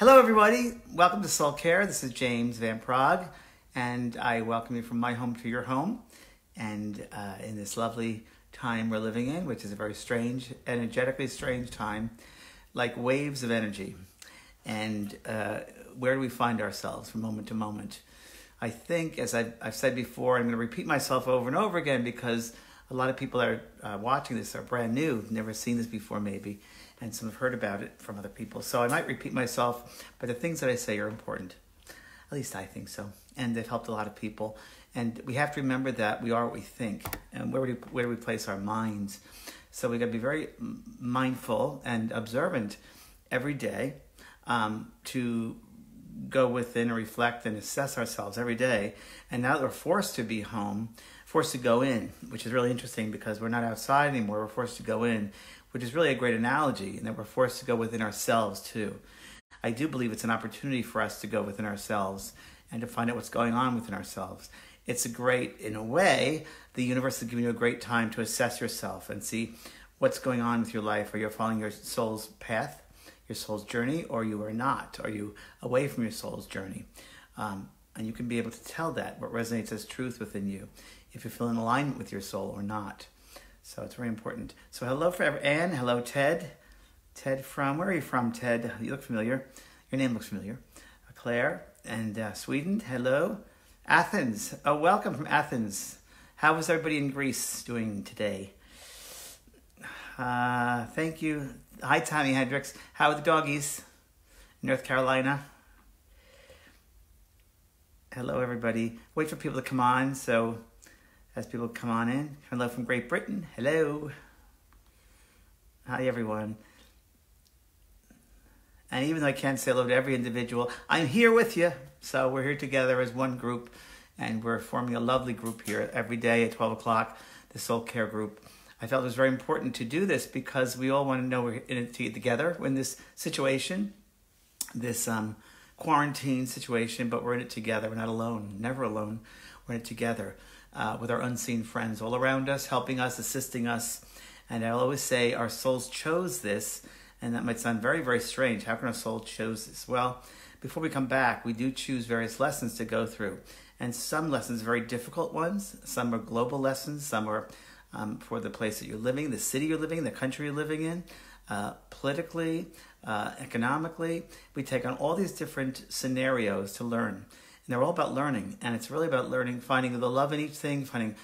Hello, everybody. Welcome to SOULCare. This is James Van Prague, and I welcome you from my home to your home. And in this lovely time we're living in, which is a very strange, energetically strange time, like waves of energy. And where do we find ourselves from moment to moment? I think, as I've said before, I'm going to repeat myself over and over again because a lot of people that are watching this are brand new, never seen this before maybe, and some have heard about it from other people. So I might repeat myself, but the things that I say are important. At least I think so. And they've helped a lot of people. And we have to remember that we are what we think. And where do we place our minds? So we got to be very mindful and observant every day to go within and reflect and assess ourselves every day. And now that we're forced to be home, forced to go in, which is really interesting because we're not outside anymore. We're forced to go in, which is really a great analogy, and that we're forced to go within ourselves too. I do believe it's an opportunity for us to go within ourselves and to find out what's going on within ourselves. It's a great, in a way, the universe is giving you a great time to assess yourself and see what's going on with your life. Are you following your soul's path, your soul's journey, or you are not? Are you away from your soul's journey? And you can be able to tell that, what resonates as truth within you, if you feel in alignment with your soul or not. So it's very important. So hello forever, Anne. Hello, Ted. Ted from, where are you from, Ted? You look familiar. Your name looks familiar. Claire and Sweden. Hello. Athens. Oh, welcome from Athens. How was everybody in Greece doing today? Thank you. Hi, Tommy Hendricks. How are the doggies? North Carolina. Hello, everybody. Wait for people to come on, so as people come on in. Hello from Great Britain. Hello. Hi, everyone. And even though I can't say hello to every individual, I'm here with you. So we're here together as one group, and we're forming a lovely group here every day at 12 o'clock, the SOULCare group. I felt it was very important to do this because we all want to know we're in it together in this situation, this quarantine situation, but we're in it together. We're not alone, never alone. We're in it together with our unseen friends all around us, helping us, assisting us. And I'll always say our souls chose this, and that might sound very, very strange. How can our soul choose this? Well, before we come back, we do choose various lessons to go through. And some lessons, very difficult ones. Some are global lessons. Some are for the place that you're living, the city you're living in, the country you're living in, politically, economically. We take on all these different scenarios to learn. And they're all about learning. And it's really about learning, finding the love in each thing, finding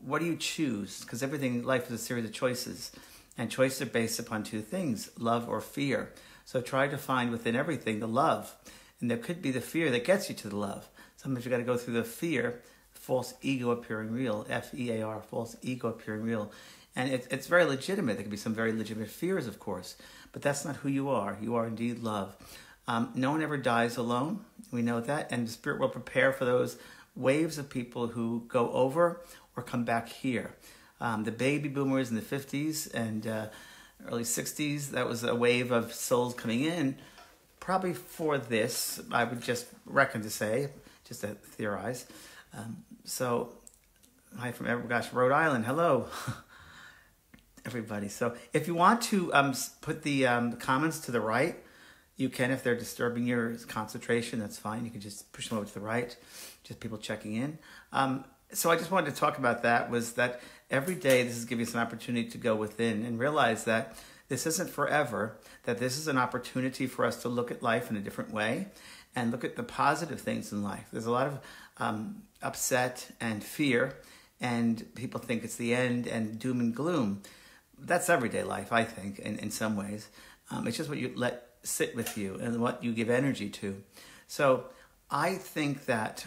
what do you choose? Because everything, life is a series of choices. And choices are based upon two things, love or fear. So try to find within everything the love. And there could be the fear that gets you to the love. Sometimes you got to go through the fear, false ego appearing real, F-E-A-R, false ego appearing real. And it's very legitimate. There could be some very legitimate fears, of course. But that's not who you are. You are indeed love. No one ever dies alone. We know that. And the Spirit will prepare for those waves of people who go over or come back here. The baby boomers in the 50s and early 60s, that was a wave of souls coming in. Probably for this, I would just reckon to say, just to theorize. So, hi from Rhode Island. Hello, everybody. So if you want to put the comments to the right, you can. If they're disturbing your concentration, that's fine. You can just push them over to the right, just people checking in. So I just wanted to talk about that, was that every day this is giving us an opportunity to go within and realize that this isn't forever, that this is an opportunity for us to look at life in a different way and look at the positive things in life. There's a lot of upset and fear, and people think it's the end and doom and gloom. That's everyday life, I think, in some ways. It's just what you let sit with you and what you give energy to. So I think that,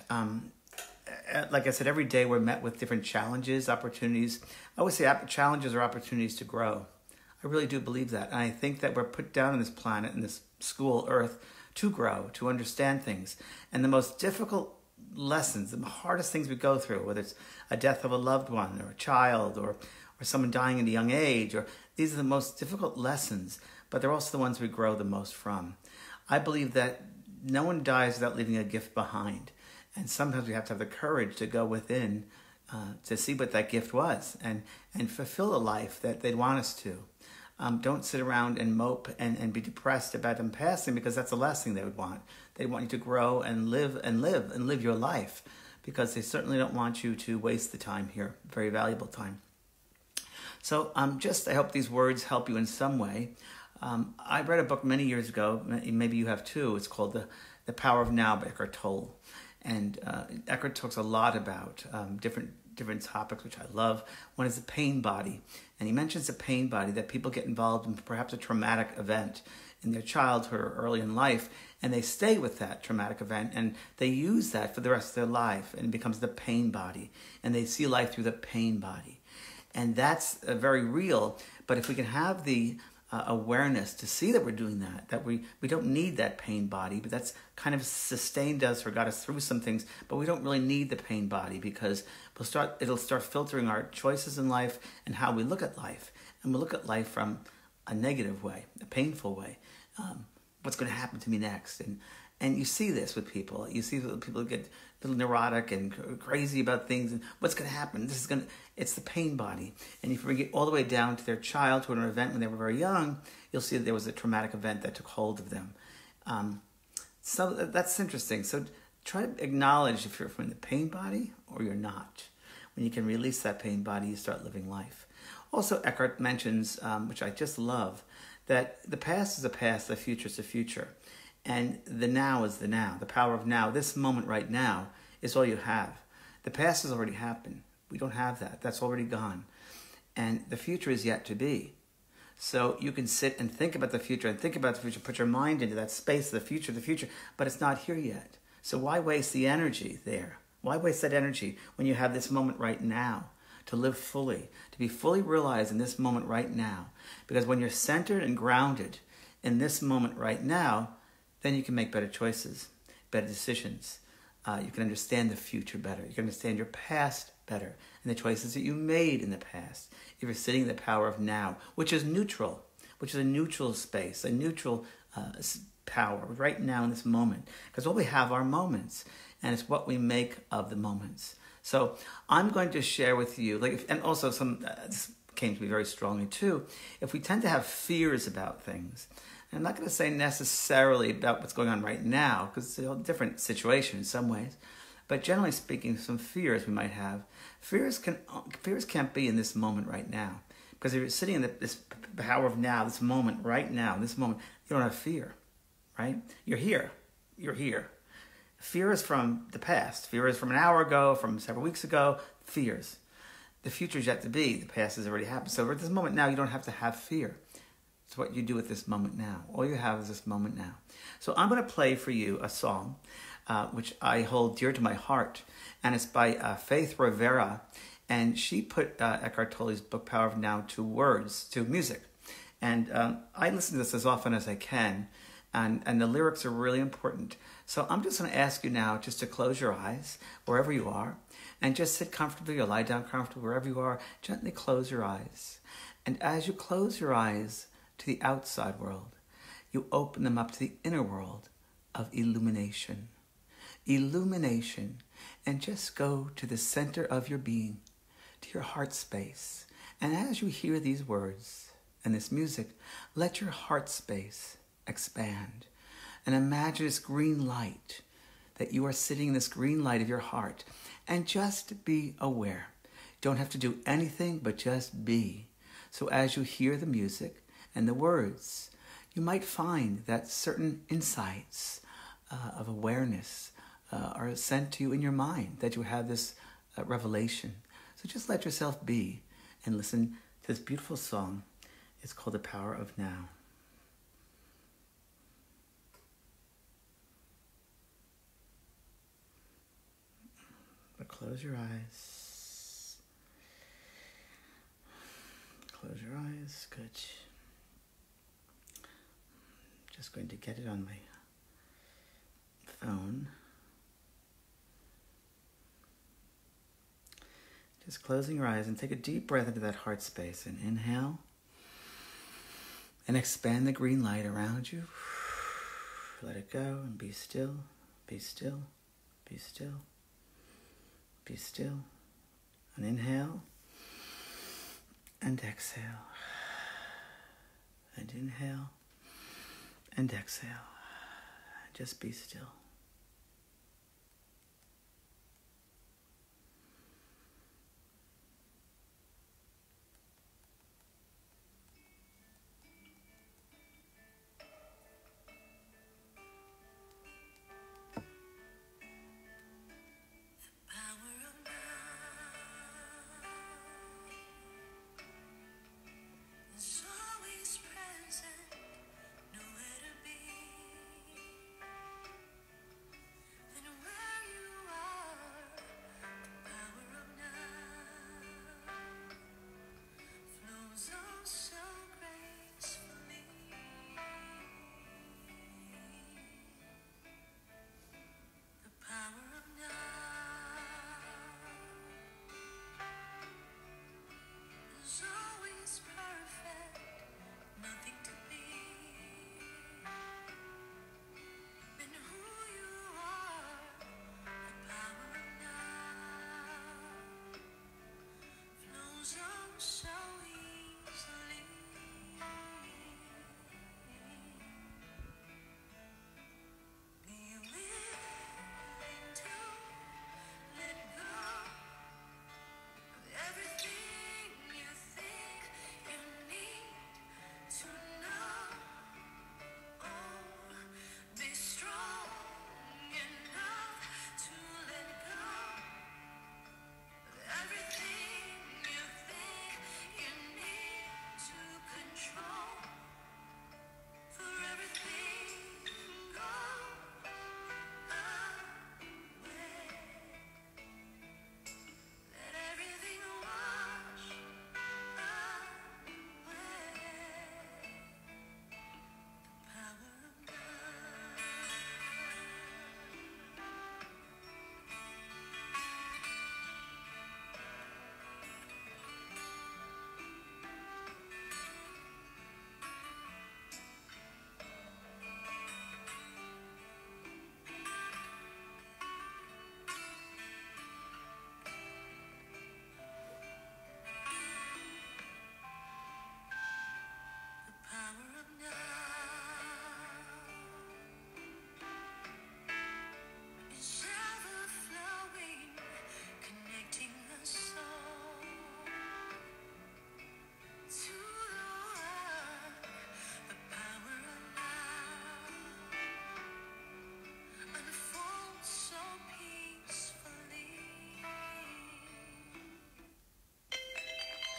like I said, every day we're met with different challenges, opportunities. I always say challenges are opportunities to grow. I really do believe that. And I think that we're put down on this planet, in this school, Earth, to grow, to understand things. And the most difficult lessons, the hardest things we go through, whether it's a death of a loved one or a child or someone dying at a young age, or these are the most difficult lessons, but they're also the ones we grow the most from. I believe that no one dies without leaving a gift behind. And sometimes we have to have the courage to go within to see what that gift was and fulfill a life that they'd want us to. Don't sit around and mope and be depressed about them passing, because that's the last thing they would want. They want you to grow and live your life, because they certainly don't want you to waste the time here, very valuable time. So I hope these words help you in some way. I read a book many years ago, maybe you have too. It's called The Power of Now by Eckhart Tolle. And Eckhart talks a lot about different topics, which I love. One is the pain body. And he mentions the pain body, that people get involved in perhaps a traumatic event in their childhood or early in life, and they stay with that traumatic event, and they use that for the rest of their life, and it becomes the pain body. And they see life through the pain body. And that's very real. But if we can have the awareness to see that we're doing that we don't need that pain body, but that's kind of sustained us or got us through some things, but we don't really need the pain body, because it'll start filtering our choices in life and how we look at life. And we'll look at life from a negative way, a painful way. What's going to happen to me next? And you see this with people. You see people get a little neurotic and crazy about things, and what's going to happen? It's the pain body. And if you bring it all the way down to their childhood or an event when they were very young, you'll see that there was a traumatic event that took hold of them. So that's interesting. So try to acknowledge if you're from the pain body or you're not. When you can release that pain body, you start living life. Also, Eckhart mentions, which I just love, that the past is the past, the future is the future. And the now is the now, the power of now. This moment right now is all you have. The past has already happened. We don't have that. That's already gone. And the future is yet to be. So you can sit and think about the future and think about the future, put your mind into that space of the future, but it's not here yet. So why waste the energy there? Why waste that energy when you have this moment right now to live fully, to be fully realized in this moment right now? Because when you're centered and grounded in this moment right now, then you can make better choices, better decisions. You can understand the future better. You can understand your past better and the choices that you made in the past. If you're sitting in the power of now, which is neutral, which is a neutral space, a neutral power right now in this moment. Because all we have are moments, and it's what we make of the moments. So I'm going to share with you, and also this came to me very strongly too, if we tend to have fears about things. I'm not going to say necessarily about what's going on right now, because it's a different situation in some ways. But generally speaking, some fears we might have. Fears can't be in this moment right now. Because if you're sitting in this power of now, this moment right now, this moment, you don't have fear, right? You're here. You're here. Fear is from the past. Fear is from an hour ago, from several weeks ago. Fears. The future is yet to be. The past has already happened. So at this moment now, you don't have to have fear. It's what you do at this moment now. All you have is this moment now. So I'm going to play for you a song, which I hold dear to my heart. And it's by Faith Rivera. And she put Eckhart Tolle's book, Power of Now, to words, to music. And I listen to this as often as I can. And the lyrics are really important. So I'm just going to ask you now just to close your eyes, wherever you are. And just sit comfortably or lie down comfortably, wherever you are. Gently close your eyes. And as you close your eyes to the outside world, you open them up to the inner world of illumination. Illumination. And just go to the center of your being, to your heart space. And as you hear these words and this music, let your heart space expand. And imagine this green light, that you are sitting in this green light of your heart. And just be aware. Don't have to do anything but just be. So as you hear the music and the words, you might find that certain insights of awareness are sent to you in your mind, that you have this revelation. So just let yourself be and listen to this beautiful song. It's called The Power of Now. But close your eyes. Close your eyes. Good. Just going to get it on my phone. Just closing your eyes and take a deep breath into that heart space and inhale and expand the green light around you. Let it go and be still, be still, be still, be still. And inhale and exhale. And inhale and exhale. Just be still.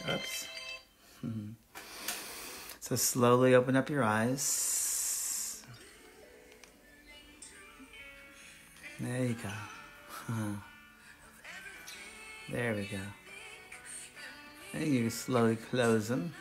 Oops. So slowly open up your eyes. There you go. There we go. And you slowly close them.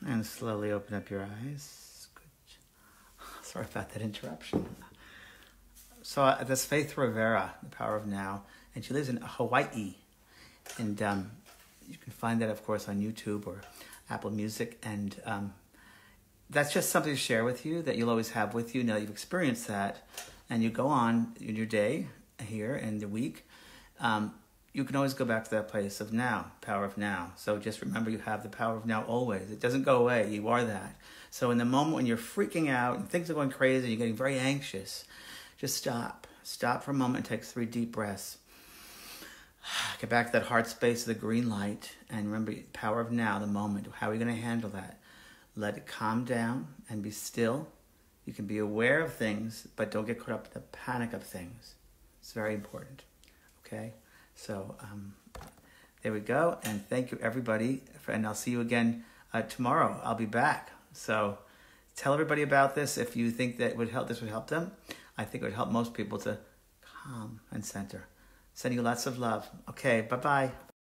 And slowly open up your eyes. Good. Sorry about that interruption. So that's Faith Rivera, The Power of Now, and she lives in Hawaii. And you can find that, of course, on YouTube or Apple Music. And that's just something to share with you that you'll always have with you now that you've experienced that. And you go on in your day here and the week. You can always go back to that place of now, power of now. So just remember you have the power of now always. It doesn't go away. You are that. So in the moment when you're freaking out and things are going crazy, you're getting very anxious, just stop. Stop for a moment and take 3 deep breaths. Get back to that heart space of the green light. And remember, power of now, the moment. How are you going to handle that? Let it calm down and be still. You can be aware of things, but don't get caught up in the panic of things. It's very important. Okay? So, there we go. And thank you, everybody. And I'll see you again tomorrow. I'll be back. So, tell everybody about this if you think that this would help them. I think it would help most people to calm and center. Sending you lots of love. Okay, bye-bye.